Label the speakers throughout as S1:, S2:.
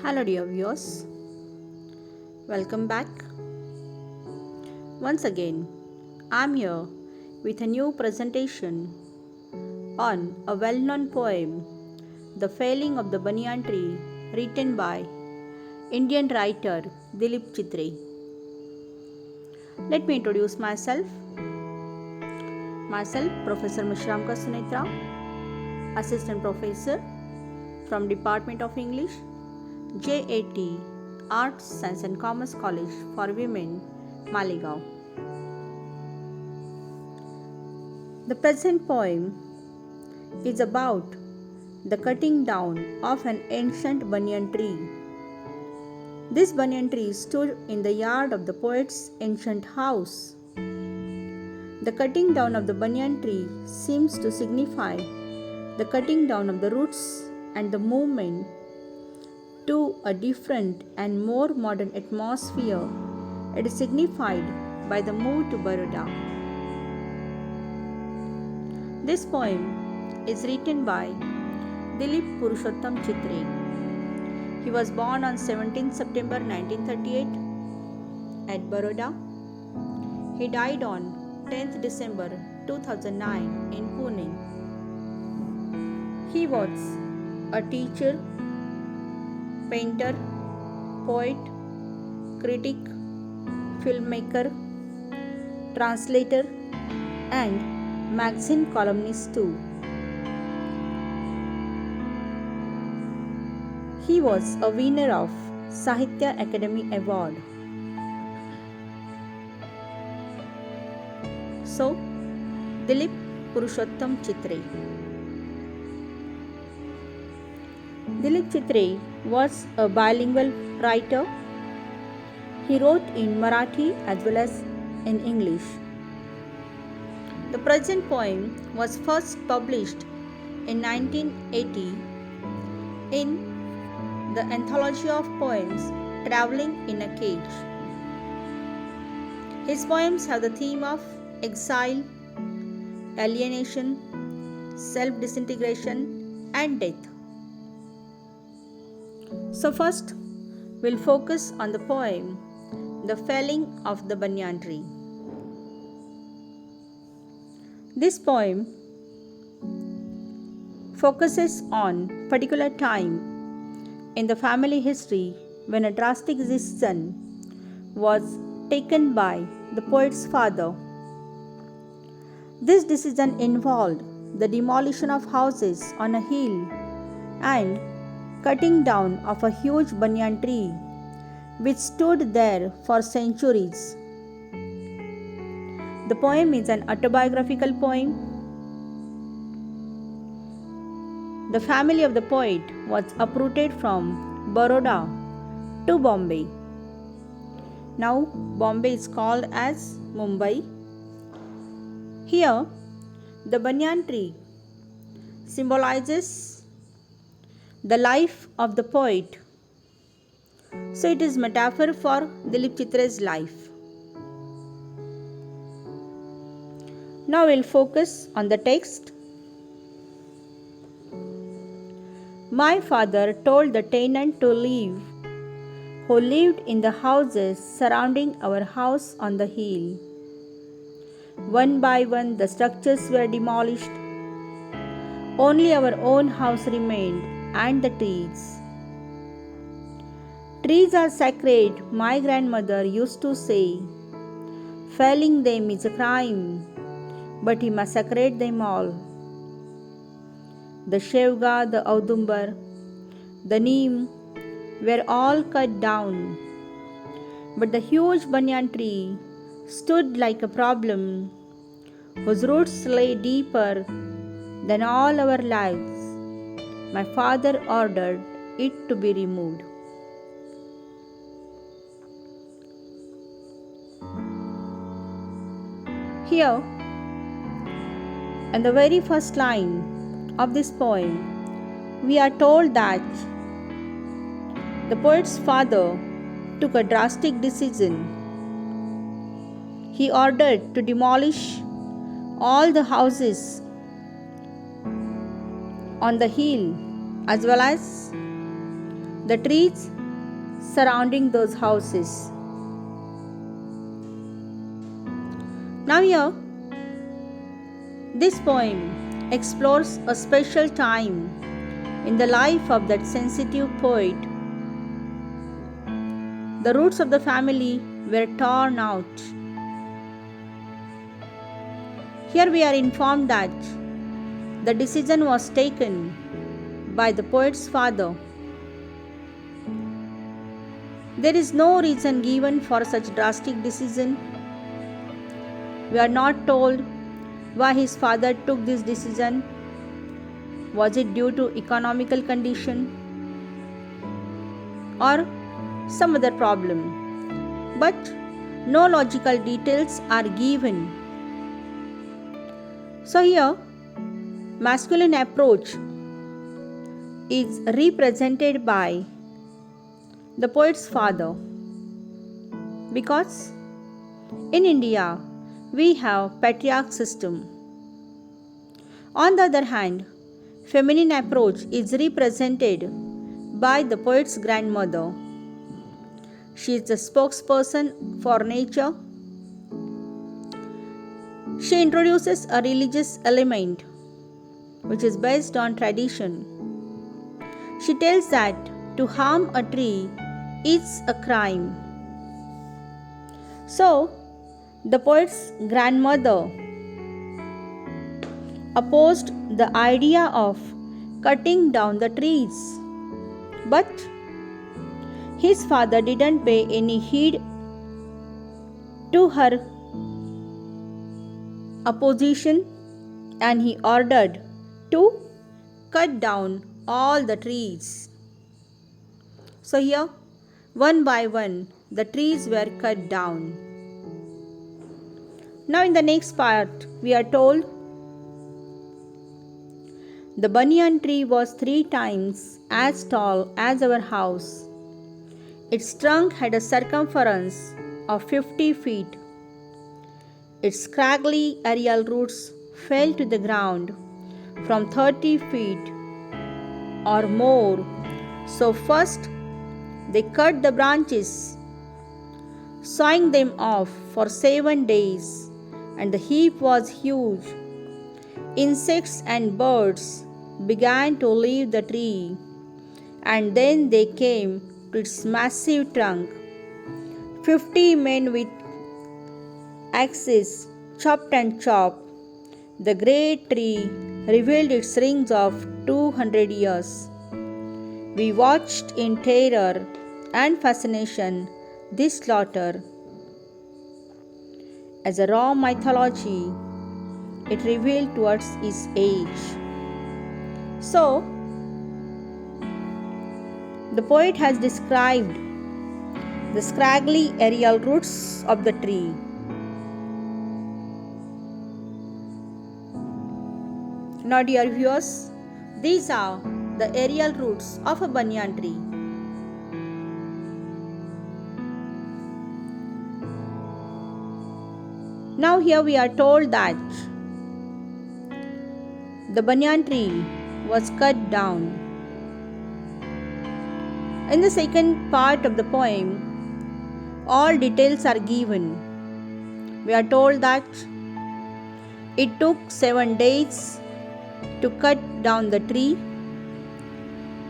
S1: Hello dear viewers, welcome back. Once again, I am here with a new presentation on a well-known poem, The Felling of the Banyan Tree, written by Indian writer Dilip Chitre. Let me introduce myself. Myself, Professor Meshramkar Sunetra, Assistant Professor from Department of English, J.A.T, Arts, Science and Commerce College for Women, Malegaon. The present poem is about the cutting down of an ancient banyan tree. This banyan tree stood in the yard of the poet's ancient house. The cutting down of the banyan tree seems to signify the cutting down of the roots and the movement to a different and more modern atmosphere. It is signified by the move to Baroda. This poem is written by Dilip Chitre. He was born on 17 September 1938 at Baroda. He died on 10th December 2009 in Pune. He was a teacher, painter, poet, critic, filmmaker, translator, and magazine columnist too. He was a winner of Sahitya Academy Award. So, Dilip Chitre. Dilip Chitre was a bilingual writer. He wrote in Marathi as well as in English. The present poem was first published in 1980 in the anthology of poems Travelling in a Cage. His poems have the theme of exile, alienation, self-disintegration, and death. So first, we'll focus on the poem, The Felling of the Banyan Tree. This poem focuses on particular time in the family history when a drastic decision was taken by the poet's father. This decision involved the demolition of houses on a hill and cutting down of a huge banyan tree which stood there for centuries. The poem is an autobiographical poem. The family of the poet was uprooted from Baroda to Bombay. Now Bombay is called as Mumbai. Here, the banyan tree symbolizes the life of the poet. So it is metaphor for Dilip Chitre's life. Now we'll focus on the text. My father told the tenant to leave who lived in the houses surrounding our house on the hill. One by one the structures were demolished. Only our own house remained and the trees. Trees are sacred, my grandmother used to say. Felling them is a crime, but he massacred them all. The Shevga, the Audumbar, the Neem were all cut down, but the huge banyan tree stood like a problem whose roots lay deeper than all our lives. My father ordered it to be removed. Here, in the very first line of this poem, we are told that the poet's father took a drastic decision. He ordered to demolish all the houses on the hill as well as the trees surrounding those houses. Now here, this poem explores a special time in the life of that sensitive poet. The roots of the family were torn out. Here we are informed that the decision was taken by the poet's father. There is no reason given for such drastic decision. We are not told why his father took this decision. Was it due to economical condition or some other problem? But no logical details are given. So here, masculine approach is represented by the poet's father, because in India we have patriarch system. On the other hand, feminine approach is represented by the poet's grandmother. She is the spokesperson for nature. She introduces a religious element which is based on tradition. She tells that to harm a tree is a crime. So, the poet's grandmother opposed the idea of cutting down the trees. But his father didn't pay any heed to her opposition, and he ordered to cut down all the trees. So here, one by one, the trees were cut down. Now in the next part, we are told the banyan tree was 3 times as tall as our house. Its trunk had a circumference of 50 feet. Its scraggly aerial roots fell to the ground from 30 feet or more. So first they cut the branches, sawing them off for 7 days, and the heap was huge. Insects and birds began to leave the tree, and then they came to its massive trunk. 50 men with axes chopped and chopped. The great tree revealed its rings of 200 years. We watched in terror and fascination this slaughter. As a raw mythology, it revealed towards its age. So, the poet has described the scraggly aerial roots of the tree. Now dear viewers, these are the aerial roots of a banyan tree. Now here we are told that the banyan tree was cut down. In the second part of the poem, all details are given. We are told that it took 7 days to cut down the tree.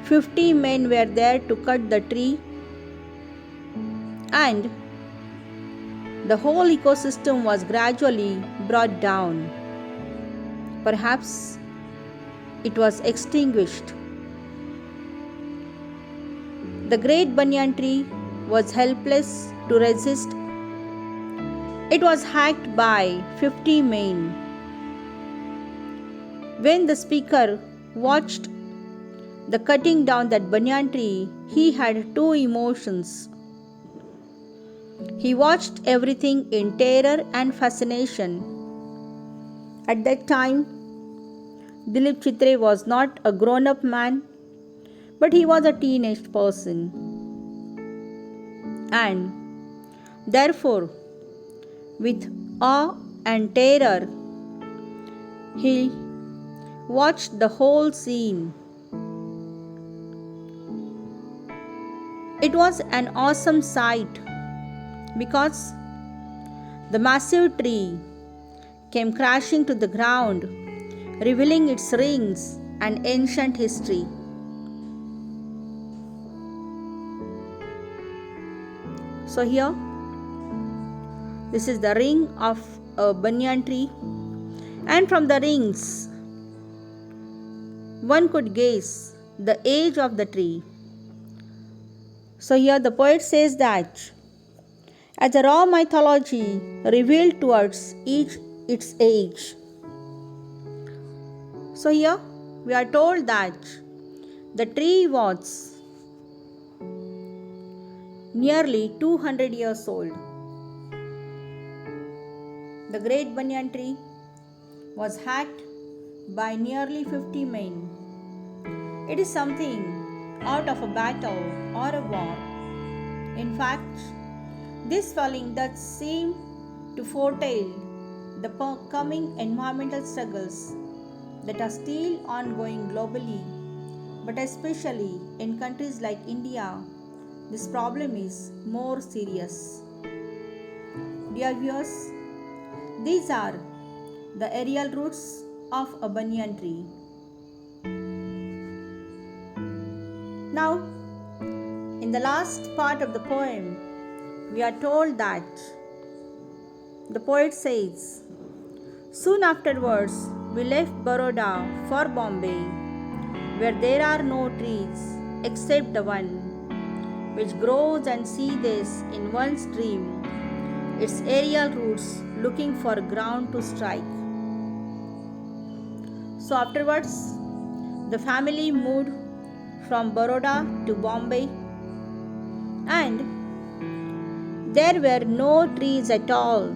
S1: 50 men were there to cut the tree, and the whole ecosystem was gradually brought down. Perhaps it was extinguished. The great banyan tree was helpless to resist. It was hacked by 50 men. When the speaker watched the cutting down that banyan tree, he had 2 emotions. He watched everything in terror and fascination. At that time, Dilip Chitre was not a grown-up man, but he was a teenage person. And therefore, with awe and terror, he watched the whole scene. It was an awesome sight because the massive tree came crashing to the ground, revealing its rings and ancient history. So here, this is the ring of a banyan tree, and from the rings, one could guess the age of the tree. So here the poet says that as a raw mythology revealed towards each its age. So here we are told that the tree was nearly 200 years old. The great banyan tree was hacked by nearly 50 men. It is something out of a battle or a war. In fact, this falling does seem to foretell the coming environmental struggles that are still ongoing globally, but especially in countries like India, this problem is more serious. Dear viewers, these are the aerial roots of a banyan tree. Now, in the last part of the poem, we are told that the poet says, soon afterwards we left Baroda for Bombay, where there are no trees except the one which grows and seethes in one stream, its aerial roots looking for ground to strike. So afterwards, the family moved from Baroda to Bombay, and there were no trees at all.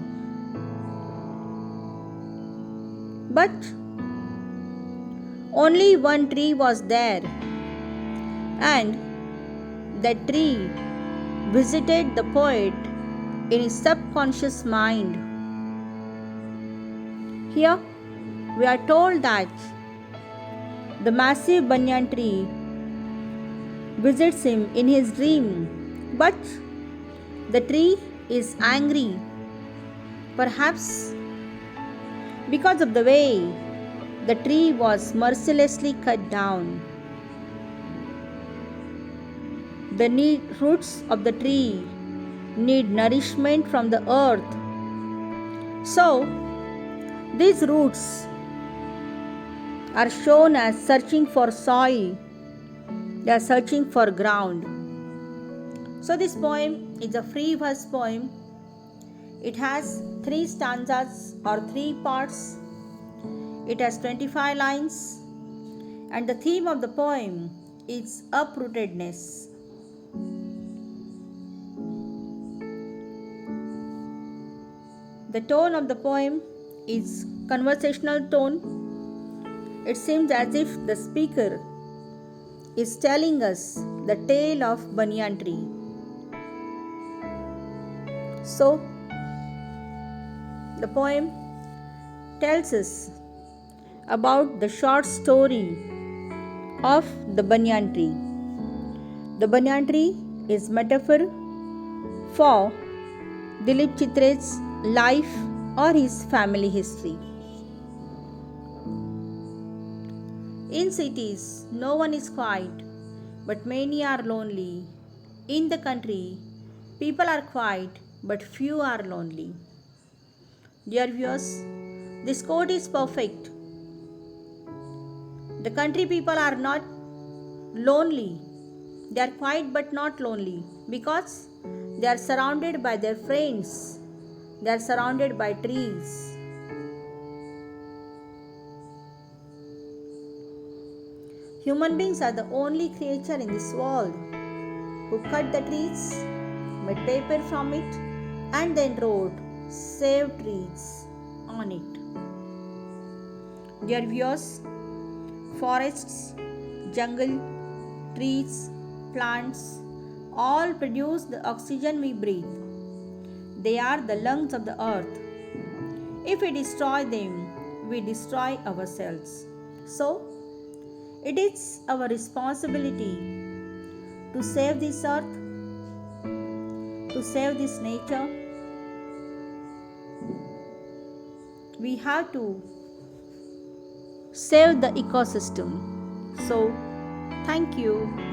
S1: But only one tree was there, and that tree visited the poet in his subconscious mind. Here we are told that the massive banyan tree visits him in his dream, but the tree is angry, perhaps because of the way the tree was mercilessly cut down. The roots of the tree need nourishment from the earth. So, these roots are shown as searching for soil. They are searching for ground. So, this poem is a free verse poem. It has 3 stanzas or 3 parts. It has 25 lines, and the theme of the poem is uprootedness. The tone of the poem is conversational tone. It seems as if the speaker is telling us the tale of banyan tree. So, the poem tells us about the short story of the banyan tree. The banyan tree is metaphor for Dilip Chitre's life or his family history. In cities, no one is quiet, but many are lonely. In the country, people are quiet, but few are lonely. Dear viewers, this quote is perfect. The country people are not lonely. They are quiet but not lonely because they are surrounded by their friends. They are surrounded by trees. Human beings are the only creature in this world who cut the trees, made paper from it, and then wrote "Save Trees" on it. Dear viewers, forests, jungle, trees, plants all produce the oxygen we breathe. They are the lungs of the earth. If we destroy them, we destroy ourselves. So, it is our responsibility to save this earth to save this nature, we have to save the ecosystem. So, thank you.